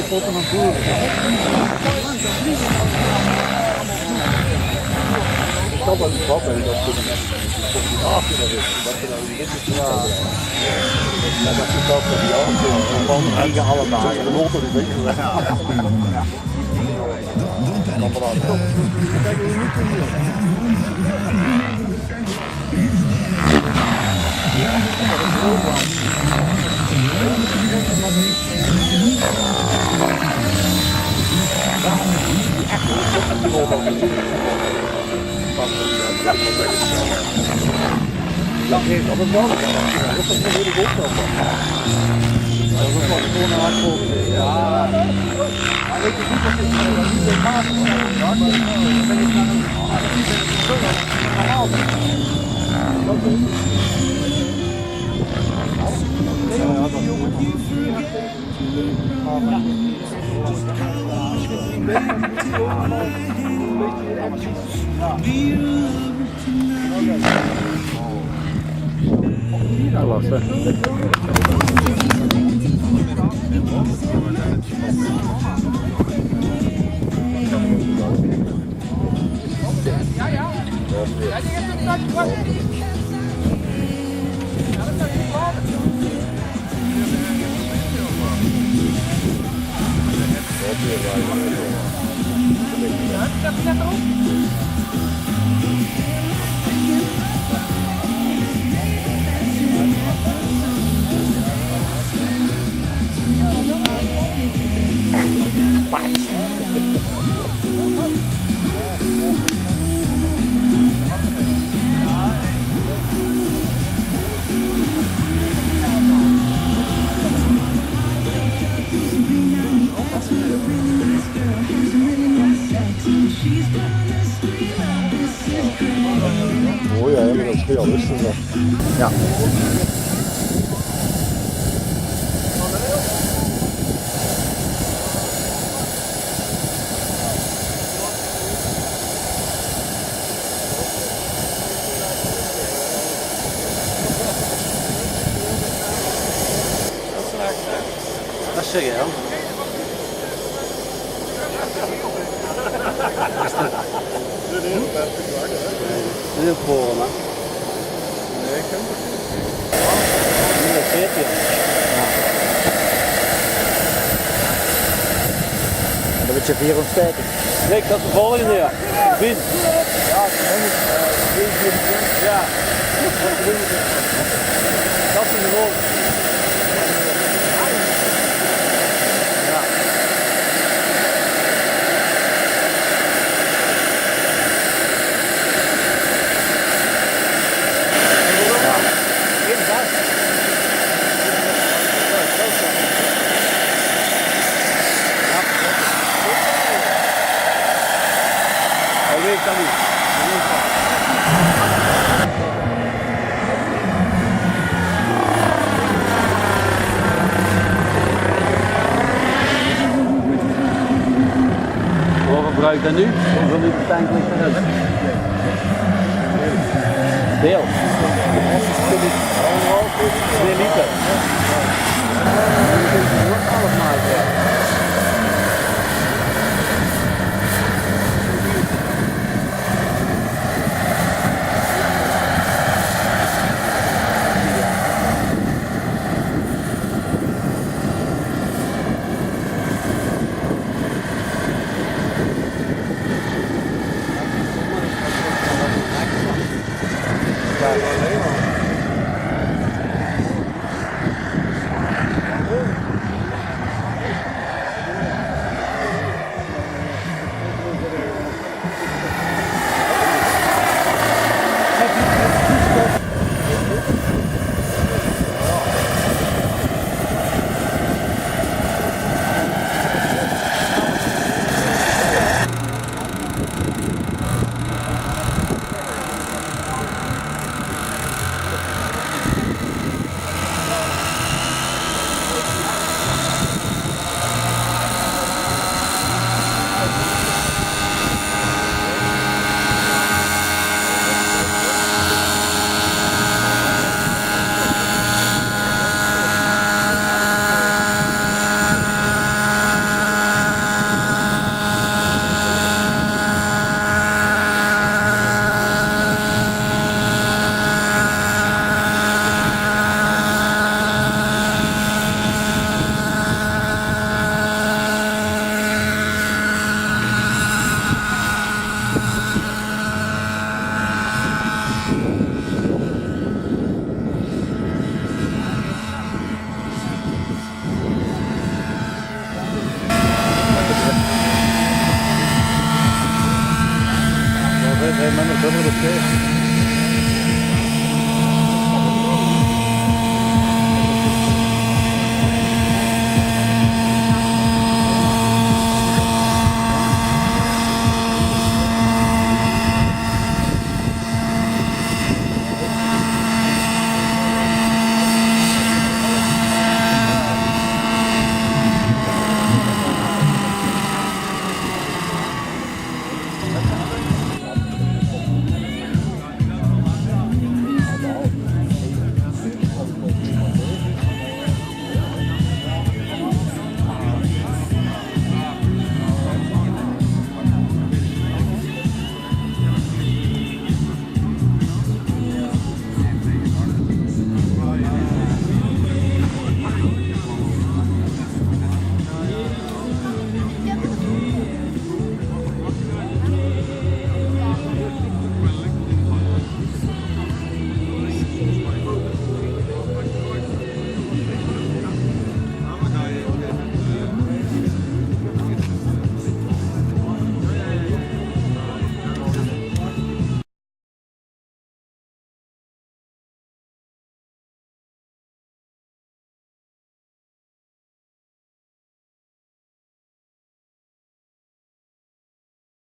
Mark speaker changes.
Speaker 1: 2 potten aan voeren. Dat was het wat, dat is die achter is. Dat je dan niet is. Ja, dat is dat van die andere. Van eigen alle dagen. De motor is weg. Kijk, hoe moet het hier? Dat geeft op het bal. Dat is toch heel goed zo. Dat is ook gewoon een hardcore. Ja. Maar weet je goed wat het niet zo gaat? Dan ben je naar
Speaker 2: Dat was het.
Speaker 1: Mooi hè, maar dat is heel rustig.
Speaker 2: Ja.
Speaker 3: Dat zeg je, Jan. Dit is voor me. Nee, ik heb het niet.
Speaker 2: Dan moet je 450.
Speaker 3: Kijk, dat is de volgende jaar. Win. Ja, dat is de volgende. Kan niet. Hoe gebruik dat nu? Hoeveel liter tank ligt eruit? Deel.